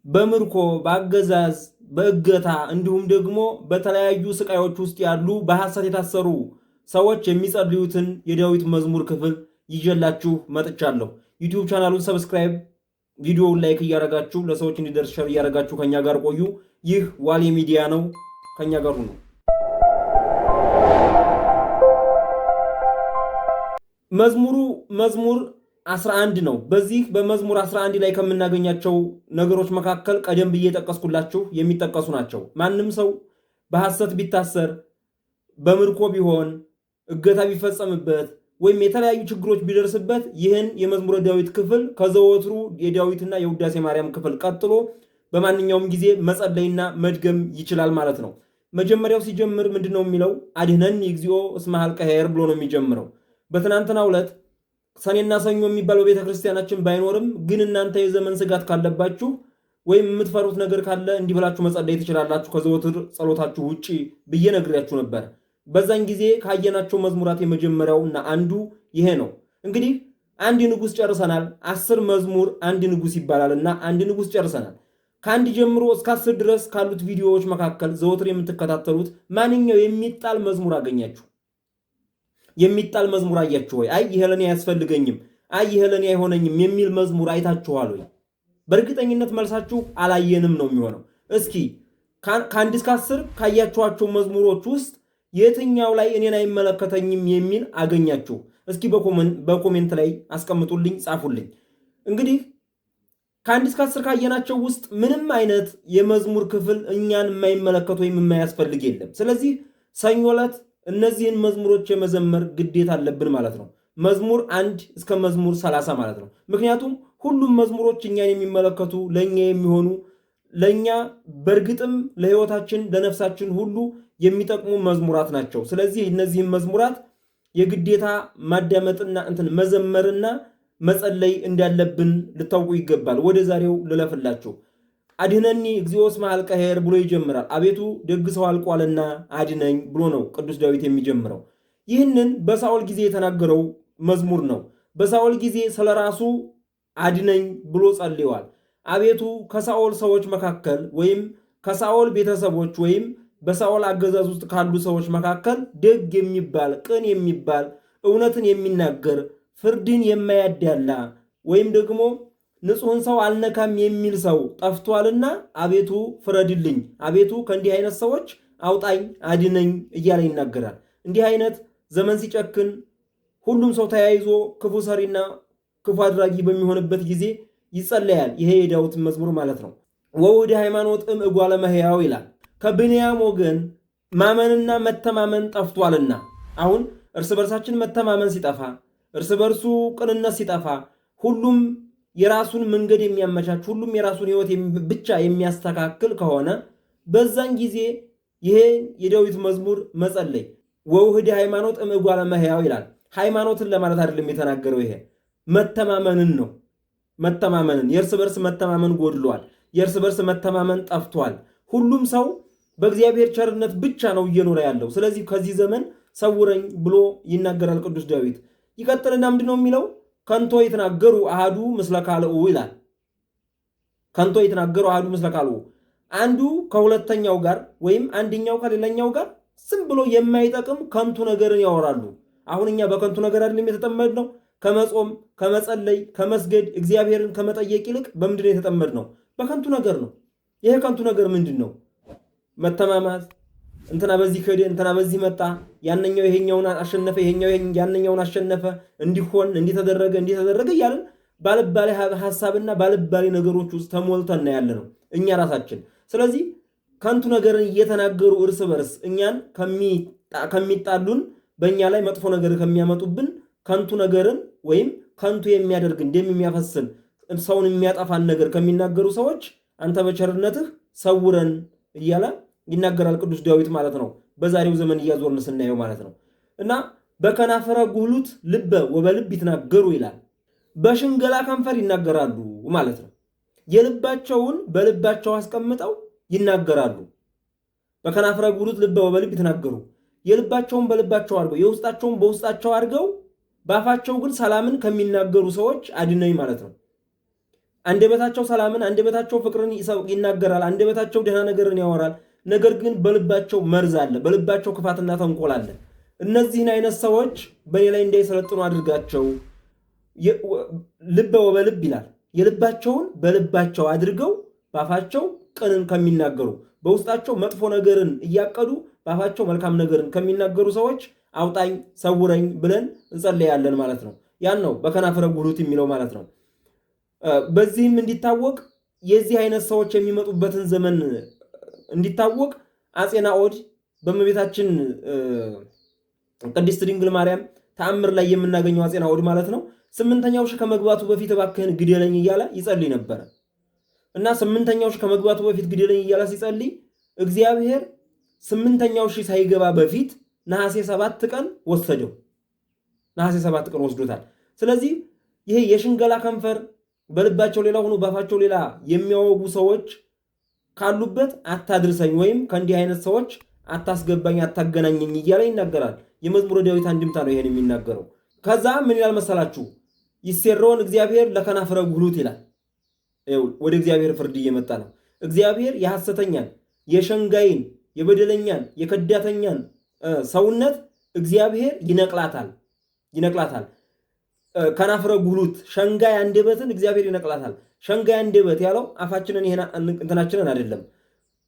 በምርኮ በአገዛዝ በእገታ እንዲሁም ደግሞ በተለያዩ ስቃዮች ውስጥ ያሉ በሐሰት የታሰሩ ሰዎች የሚጸልዩትን የዳዊት መዝሙር ክፍል ይዤላችሁ መጥቻለሁ። ዩቲዩብ ቻናሉን ሰብስክራይብ፣ ቪዲዮውን ላይክ እያደረጋችሁ ለሰዎች እንዲደርስ ሸር እያደረጋችሁ ከኛ ጋር ቆዩ። ይህ ዋሌ ሚዲያ ነው። ከኛ ጋር ሁኑ። መዝሙር 11 ነው። በዚህ በመዝሙር 11 ላይ ከምናገኛቸው ነገሮች መካከል ቀደም ብዬ ጠቀስኩላችሁ የሚጠቀሱ ናቸው። ማንም ሰው በሐሰት ቢታሰር፣ በምርኮ ቢሆን፣ እገታ ቢፈጸምበት ወይም የተለያዩ ችግሮች ቢደርስበት ይህን የመዝሙረ ዳዊት ክፍል ከዘወትሩ የዳዊትና የውዳሴ ማርያም ክፍል ቀጥሎ በማንኛውም ጊዜ መጸለይና መድገም ይችላል ማለት ነው። መጀመሪያው ሲጀምር ምንድነው የሚለው? አድኅነኒ እግዚኦ እስመ ኀልቀ ኄር ብሎ ነው የሚጀምረው። በትናንትናው ዕለት ሰኔና ሰኞ የሚባለው ቤተ ክርስቲያናችን ባይኖርም ግን እናንተ የዘመን ስጋት ካለባችሁ ወይም የምትፈሩት ነገር ካለ እንዲህ ብላችሁ መጸለይ ትችላላችሁ ከዘወትር ጸሎታችሁ ውጪ ብዬ ነግሬያችሁ ነበር። በዛን ጊዜ ካየናቸው መዝሙራት የመጀመሪያውና አንዱ ይሄ ነው። እንግዲህ አንድ ንጉሥ ጨርሰናል። 10 መዝሙር አንድ ንጉሥ ይባላልና አንድ ንጉሥ ጨርሰናል። ከአንድ ጀምሮ እስከ 10 ድረስ ካሉት ቪዲዮዎች መካከል ዘወትር የምትከታተሉት ማንኛው የሚጣል መዝሙር አገኛችሁ? የሚጣል መዝሙር አያችሁ ወይ? አይ ይሄ ለኔ አያስፈልገኝም፣ አይ ይሄ ለኔ አይሆነኝም የሚል መዝሙር አይታችኋል ወይ? በእርግጠኝነት መልሳችሁ አላየንም ነው የሚሆነው። እስኪ ከአንድ እስከ 10 ካያችኋቸው መዝሙሮች ውስጥ የትኛው ላይ እኔን አይመለከተኝም የሚል አገኛችሁ? እስኪ በኮሜንት ላይ አስቀምጡልኝ፣ ጻፉልኝ። እንግዲህ ከአንድ እስከ 10 ካየናቸው ውስጥ ምንም አይነት የመዝሙር ክፍል እኛን የማይመለከት ወይም የማያስፈልግ የለም። ስለዚህ ሰኞ ዕለት እነዚህን መዝሙሮች የመዘመር ግዴታ አለብን ማለት ነው። መዝሙር 1 እስከ መዝሙር 30 ማለት ነው። ምክንያቱም ሁሉም መዝሙሮች እኛን የሚመለከቱ ለኛ የሚሆኑ ለኛ በእርግጥም ለሕይወታችን ለነፍሳችን ሁሉ የሚጠቅሙ መዝሙራት ናቸው። ስለዚህ እነዚህን መዝሙራት የግዴታ ማዳመጥና መዘመርና መጸለይ እንዳለብን ልታውቁ ይገባል። ወደ ዛሬው ልለፍላችሁ። አድኅነኒ እግዚኦ እስመ ኀልቀ ኄር ብሎ ይጀምራል። አቤቱ ደግ ሰው አልቋልና አድነኝ ብሎ ነው ቅዱስ ዳዊት የሚጀምረው። ይህንን በሳኦል ጊዜ የተናገረው መዝሙር ነው። በሳኦል ጊዜ ስለራሱ አድነኝ ብሎ ጸልየዋል። አቤቱ ከሳኦል ሰዎች መካከል ወይም ከሳኦል ቤተሰቦች ወይም በሳኦል አገዛዝ ውስጥ ካሉ ሰዎች መካከል ደግ የሚባል ቅን የሚባል እውነትን የሚናገር ፍርድን የማያዳላ ወይም ደግሞ ንጹሕን ሰው አልነካም የሚል ሰው ጠፍቷልና አቤቱ ፍረድልኝ፣ አቤቱ ከእንዲህ አይነት ሰዎች አውጣኝ አድነኝ እያለ ይናገራል። እንዲህ አይነት ዘመን ሲጨክን ሁሉም ሰው ተያይዞ ክፉ ሰሪና ክፉ አድራጊ በሚሆንበት ጊዜ ይጸለያል። ይሄ የዳዊት መዝሙር ማለት ነው። ወውህድ ሃይማኖት እጓለ እመሕያው ይላል። ከብንያም ወገን ማመንና መተማመን ጠፍቷልና። አሁን እርስ በርሳችን መተማመን ሲጠፋ፣ እርስ በርሱ ቅንነት ሲጠፋ፣ ሁሉም የራሱን መንገድ የሚያመቻች ሁሉም የራሱን ሕይወት ብቻ የሚያስተካክል ከሆነ በዛን ጊዜ ይሄ የዳዊት መዝሙር መጸለይ ወውህድ ሃይማኖት እጓለ እመሕያው ይላል። ሃይማኖትን ለማለት አይደለም የተናገረው። ይሄ መተማመንን ነው። መተማመንን የእርስ በርስ መተማመን ጎድሏል። የእርስ በርስ መተማመን ጠፍቷል። ሁሉም ሰው በእግዚአብሔር ቸርነት ብቻ ነው እየኖረ ያለው። ስለዚህ ከዚህ ዘመን ሰውረኝ ብሎ ይናገራል ቅዱስ ዳዊት። ይቀጥልና ምንድነው የሚለው? ከንቶ የተናገሩ አሃዱ ምስለ ካልኡ ይላል። ከንቶ የተናገሩ አሃዱ ምስለ ካልኡ፣ አንዱ ከሁለተኛው ጋር ወይም አንደኛው ከሌላኛው ጋር ዝም ብሎ የማይጠቅም ከንቱ ነገርን ያወራሉ። አሁን እኛ በከንቱ ነገር አይደለም የተጠመድነው። ከመጾም ከመጸለይ ከመስገድ እግዚአብሔርን ከመጠየቅ ይልቅ በምንድን ነው የተጠመድነው? በከንቱ ነገር ነው። ይሄ ከንቱ ነገር ምንድን ነው? መተማማት፣ እንትና በዚህ ከደ እንትና በዚህ መጣ፣ ያንኛው ይሄኛውን አሸነፈ፣ ይሄኛው ያንኛውን አሸነፈ፣ እንዲሆን እንዲተደረገ እያልን ባልባሌ ሐሳብና ባልባሌ ነገሮች ውስጥ ተሞልተን ያለ ነው እኛ ራሳችን። ስለዚህ ከንቱ ነገርን እየተናገሩ እርስ በርስ እኛን ከሚጣሉን በእኛ ላይ መጥፎ ነገር ከሚያመጡብን ከንቱ ነገርን ወይም ከንቱ የሚያደርግን ደም የሚያፈስን ሰውን የሚያጠፋን ነገር ከሚናገሩ ሰዎች አንተ በቸርነትህ ሰውረን እያለ ይናገራል ቅዱስ ዳዊት ማለት ነው። በዛሬው ዘመን እያዞርን ስናየው ማለት ነው። እና በከናፈረ ጉህሉት ልበ ወበልብ ይትናገሩ ይላል። በሽንገላ ከንፈር ይናገራሉ ማለት ነው። የልባቸውን በልባቸው አስቀምጠው ይናገራሉ። በከናፈረ ጉህሉት ልበ ወበልብ ይትናገሩ፣ የልባቸውን በልባቸው አድርገው የውስጣቸውን በውስጣቸው አድርገው በአፋቸው ግን ሰላምን ከሚናገሩ ሰዎች አድነኝ ማለት ነው። አንደበታቸው ሰላምን፣ አንደበታቸው ፍቅርን ይናገራል፣ አንደበታቸው ደህና ነገርን ያወራል። ነገር ግን በልባቸው መርዝ አለ፣ በልባቸው ክፋትና ተንኮል አለ። እነዚህን አይነት ሰዎች በእኔ ላይ እንዳይሰለጥኑ አድርጋቸው። ልበ ወበልብ ይላል። የልባቸውን በልባቸው አድርገው በአፋቸው ቅንን ከሚናገሩ በውስጣቸው መጥፎ ነገርን እያቀዱ በአፋቸው መልካም ነገርን ከሚናገሩ ሰዎች አውጣኝ ሰውረኝ ብለን እንጸለያለን ማለት ነው። ያን ነው በከናፍረ ጉሉት የሚለው ማለት ነው። በዚህም እንዲታወቅ የዚህ አይነት ሰዎች የሚመጡበትን ዘመን እንዲታወቅ አፄ ናኦድ በእመቤታችን ቅድስት ድንግል ማርያም ተአምር ላይ የምናገኘው አፄ ናኦድ ማለት ነው 8ኛው ሺህ ከመግባቱ በፊት እባክህን ግደለኝ እያለ ይጸልይ ነበረ እና 8ኛው ሺህ ከመግባቱ በፊት ግደለኝ እያለ ሲጸልይ እግዚአብሔር 8ኛው ሺህ ሳይገባ በፊት ነሐሴ 7 ቀን ወሰደው። ነሐሴ 7 ቀን ወስዶታል። ስለዚህ ይሄ የሽንገላ ከንፈር በልባቸው ሌላ ሆኖ ባፋቸው ሌላ የሚያወጉ ሰዎች ካሉበት አታድርሰኝ ወይም ከእንዲህ አይነት ሰዎች አታስገባኝ አታገናኘኝ እያለ ይናገራል። የመዝሙረ ዳዊት አንድምታ ነው ይሄን የሚናገረው። ከዛ ምን ይላል መሰላችሁ? ይሴረውን እግዚአብሔር ለከናፍረ ጉሉት ይላል። ወደ እግዚአብሔር ፍርድ እየመጣ ነው። እግዚአብሔር የሐሰተኛን፣ የሸንጋይን፣ የበደለኛን፣ የከዳተኛን ሰውነት እግዚአብሔር ይነቅላታል። ከናፍረ ጉሉት ሸንጋይ አንደበትን እግዚአብሔር ይነቅላታል። ሸንጋይ አንደበት ያለው አፋችንን ይሄን እንትናችንን አይደለም፣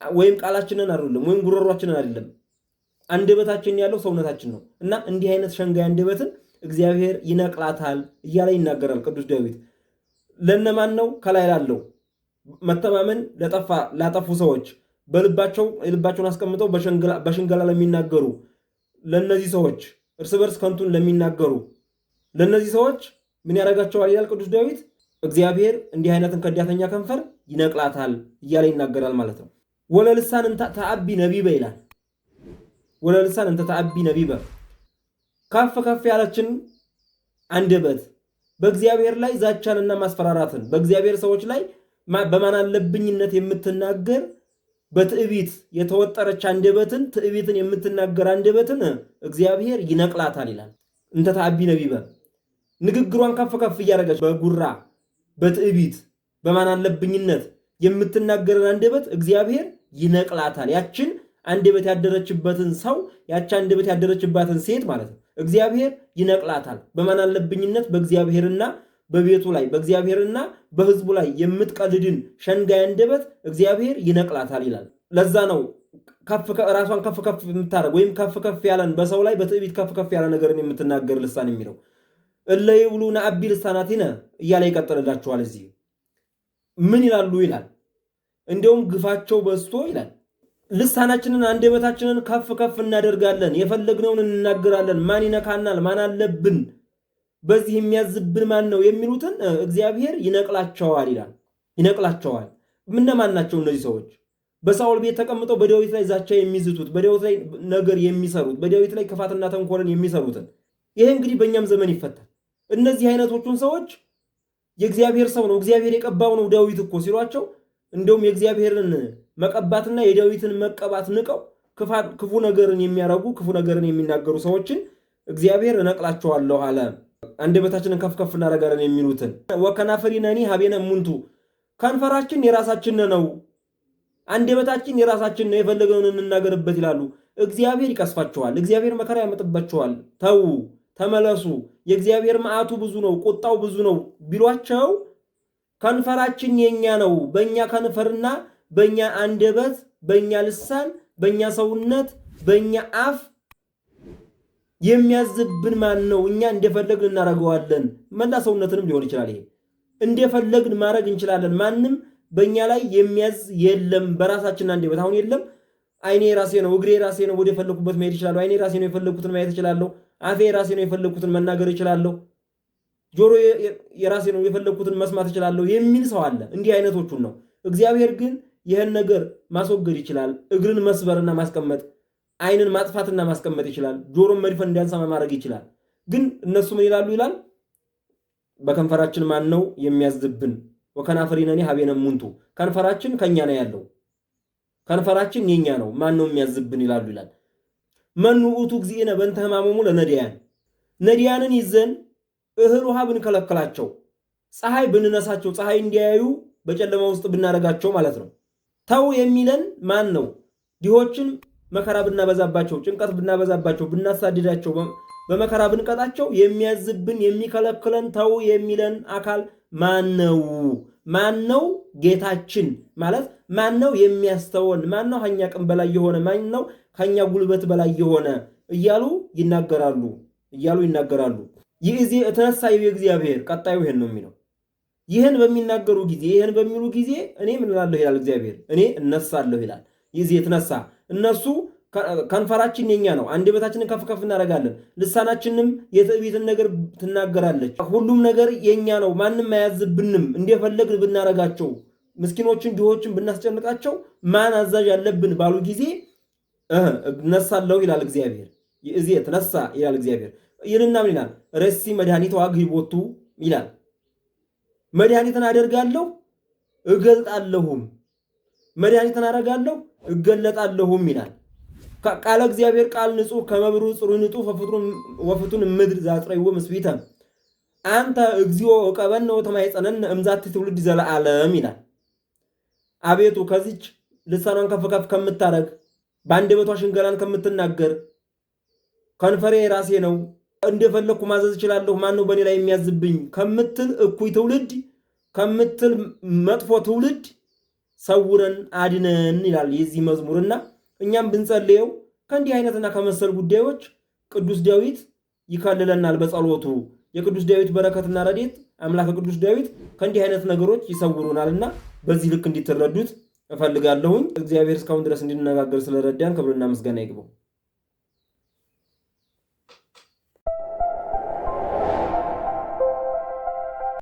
ወይም ቃላችንን አይደለም፣ ወይም ጉሮሯችንን አይደለም። አንደበታችን ያለው ሰውነታችን ነው እና እንዲህ አይነት ሸንጋይ አንደበትን እግዚአብሔር ይነቅላታል እያለ ይናገራል ቅዱስ ዳዊት። ለነማን ነው? ከላይ ላለው መተማመን ላጠፉ ሰዎች ልባቸውን አስቀምጠው በሽንገላ ለሚናገሩ ለነዚህ ሰዎች፣ እርስ በርስ ከንቱን ለሚናገሩ ለነዚህ ሰዎች ምን ያደርጋቸዋል ይላል ቅዱስ ዳዊት። እግዚአብሔር እንዲህ አይነትን ከዳተኛ ከንፈር ይነቅላታል እያለ ይናገራል ማለት ነው። ወለልሳን እንተ ተአቢ ነቢበ ይላል። ወለልሳን እንተ ተአቢ ነቢበ ከፍ ከፍ ያለችን አንደበት በእግዚአብሔር ላይ ዛቻንና ማስፈራራትን በእግዚአብሔር ሰዎች ላይ በማን አለብኝነት የምትናገር በትዕቢት የተወጠረች አንደበትን ትዕቢትን የምትናገር አንደበትን እግዚአብሔር ይነቅላታል ይላል። እንተ ተአቢ ነቢበ ንግግሯን ከፍ ከፍ እያደረገች በጉራ በትዕቢት በማን አለብኝነት የምትናገርን አንደበት እግዚአብሔር ይነቅላታል። ያችን አንደበት ያደረችበትን ሰው ያቺ አንደበት ያደረችባትን ሴት ማለት ነው እግዚአብሔር ይነቅላታል። በማን አለብኝነት በእግዚአብሔርና በቤቱ ላይ በእግዚአብሔርና በሕዝቡ ላይ የምትቀልድን ሸንጋይ አንደበት እግዚአብሔር ይነቅላታል ይላል። ለዛ ነው ራሷን ከፍ ከፍ የምታደርግ ወይም ከፍ ከፍ ያለን በሰው ላይ በትዕቢት ከፍ ከፍ ያለ ነገርን የምትናገር ልሳን የሚለው እለ ይብሉ ነአቢ ልሳናቲነ እያለ ይቀጥልላችኋል። እዚህ ምን ይላሉ ይላል። እንዲያውም ግፋቸው በዝቶ ይላል ልሳናችንን አንደበታችንን ከፍ ከፍ እናደርጋለን፣ የፈለግነውን እንናገራለን፣ ማን ይነካናል፣ ማን አለብን፣ በዚህ የሚያዝብን ማን ነው የሚሉትን እግዚአብሔር ይነቅላቸዋል ይላል። ይነቅላቸዋል። እነማን ናቸው እነዚህ ሰዎች? በሳኦል ቤት ተቀምጠው በዳዊት ላይ ዛቻ የሚዝቱት፣ በዳዊት ላይ ነገር የሚሰሩት፣ በዳዊት ላይ ክፋትና ተንኮልን የሚሰሩትን። ይሄ እንግዲህ በእኛም ዘመን ይፈታል። እነዚህ አይነቶቹን ሰዎች የእግዚአብሔር ሰው ነው እግዚአብሔር የቀባው ነው ዳዊት እኮ ሲሏቸው እንደውም የእግዚአብሔርን መቀባትና የዳዊትን መቀባት ንቀው ክፉ ነገርን የሚያረጉ ክፉ ነገርን የሚናገሩ ሰዎችን እግዚአብሔር እነቅላቸዋለሁ አለ። አንደበታችንን ከፍ ከፍ እናደርጋለን የሚሉትን ወከናፍሪነኒ ሀቤነ እሙንቱ ከንፈራችን የራሳችን ነው፣ አንደበታችን የራሳችን ነው፣ የፈለገውን እንናገርበት ይላሉ። እግዚአብሔር ይቀስፋቸዋል። እግዚአብሔር መከራ ያመጣባቸዋል። ተው ተመለሱ፣ የእግዚአብሔር መዓቱ ብዙ ነው፣ ቁጣው ብዙ ነው ቢሏቸው ከንፈራችን የኛ ነው፣ በእኛ ከንፈርና በእኛ አንደበት በእኛ ልሳን በእኛ ሰውነት በእኛ አፍ የሚያዝብን ማን ነው? እኛ እንደፈለግን እናደርገዋለን። መላ ሰውነትንም ሊሆን ይችላል። ይሄ እንደፈለግን ማድረግ እንችላለን። ማንም በእኛ ላይ የሚያዝ የለም። በራሳችን አንደበት አሁን የለም። አይኔ የራሴ ነው፣ እግሬ የራሴ ነው፣ ወደ ፈለኩበት መሄድ ይችላለሁ። አይኔ የራሴ ነው፣ የፈለኩትን ማየት ይችላለሁ። አፌ የራሴ ነው፣ የፈለኩትን መናገር ይችላለሁ። ጆሮ የራሴ ነው፣ የፈለኩትን መስማት ይችላለሁ የሚል ሰው አለ። እንዲህ አይነቶቹን ነው። እግዚአብሔር ግን ይህን ነገር ማስወገድ ይችላል። እግርን መስበርና ማስቀመጥ፣ አይንን ማጥፋትና ማስቀመጥ ይችላል። ጆሮን መድፈን እንዳንሰማ ማድረግ ይችላል። ግን እነሱ ምን ይላሉ ይላል? በከንፈራችን ማን ነው የሚያዝብን? ወከናፍሪነኒ ሀቤነ እሙንቱ ከንፈራችን ከኛ ነው ያለው፣ ከንፈራችን የኛ ነው፣ ማን ነው የሚያዝብን ይላሉ ይላል። መኑ ውእቱ እግዚእነ በእንተ ሕማሞሙ ለነዳያን ነዳያንን ይዘን እህል ውሃ ብንከለክላቸው ፀሐይ ብንነሳቸው ፀሐይ እንዲያዩ በጨለማ ውስጥ ብናደርጋቸው ማለት ነው። ተው የሚለን ማን ነው? ድሆችን መከራ ብናበዛባቸው፣ ጭንቀት ብናበዛባቸው፣ ብናሳድዳቸው፣ በመከራ ብንቀጣቸው የሚያዝብን የሚከለክለን ተው የሚለን አካል ማን ነው? ማን ነው? ጌታችን ማለት ማን ነው? የሚያስተወን ማን ነው? ከኛ ቅን በላይ የሆነ ማን ነው? ከኛ ጉልበት በላይ የሆነ እያሉ ይናገራሉ። ይእዜ እተነሳ እግዚአብሔር። ቀጣዩ ይሄን ነው የሚለው። ይህን በሚናገሩ ጊዜ ይህን በሚሉ ጊዜ እኔ ምን እላለሁ ይላል እግዚአብሔር፣ እኔ እነሳለሁ ይላል። ይእዜ የተነሳ እነሱ ከንፈራችን የኛ ነው፣ አንደበታችንን ከፍ ከፍ እናደርጋለን፣ ልሳናችንም የትዕቢትን ነገር ትናገራለች። ሁሉም ነገር የኛ ነው፣ ማንም አያዝብንም። እንደፈለግን ብናረጋቸው፣ ምስኪኖችን ድሆችን ብናስጨንቃቸው ማን አዛዥ ያለብን ባሉ ጊዜ እነሳለሁ ይላል እግዚአብሔር። ይእዜ የተነሳ ይላል እግዚአብሔር ይልና ምን ይላል? ረሲ መድኃኒት ዋግቦቱ ይላል። መድኃኒትን አደርጋለሁ እገልጣለሁም፣ መድኃኒትን አደርጋለሁ እገለጣለሁም ይላል። ቃለ እግዚአብሔር ቃል ንጹሕ ከመብሩ ጽሩይ ንጡፍ ወፍቱን ምድር ዛጽረይዎ ምስቢተ አንተ እግዚኦ ዕቀበነ ወተማይጸነነ እምዛቲ ትውልድ ዘለዓለም ይላል። አቤቱ ከዚች ልሳኗን ከፍ ከፍ ከምታረግ በአንደበቷ ሽንገላን ከምትናገር ከንፈሬ ራሴ ነው እንደፈለኩ ማዘዝ እችላለሁ ማን ነው በእኔ ላይ የሚያዝብኝ ከምትል እኩይ ትውልድ ከምትል መጥፎ ትውልድ ሰውረን አድነን ይላል የዚህ መዝሙርና እኛም ብንጸልየው ከእንዲህ አይነትና ከመሰል ጉዳዮች ቅዱስ ዳዊት ይከልለናል በጸሎቱ። የቅዱስ ዳዊት በረከትና ረድኤት አምላከ ቅዱስ ዳዊት ከእንዲህ አይነት ነገሮች ይሰውሩናልና በዚህ ልክ እንዲትረዱት እፈልጋለሁኝ። እግዚአብሔር እስካሁን ድረስ እንድንነጋገር ስለረዳን ክብርና ምስጋና ይግባው።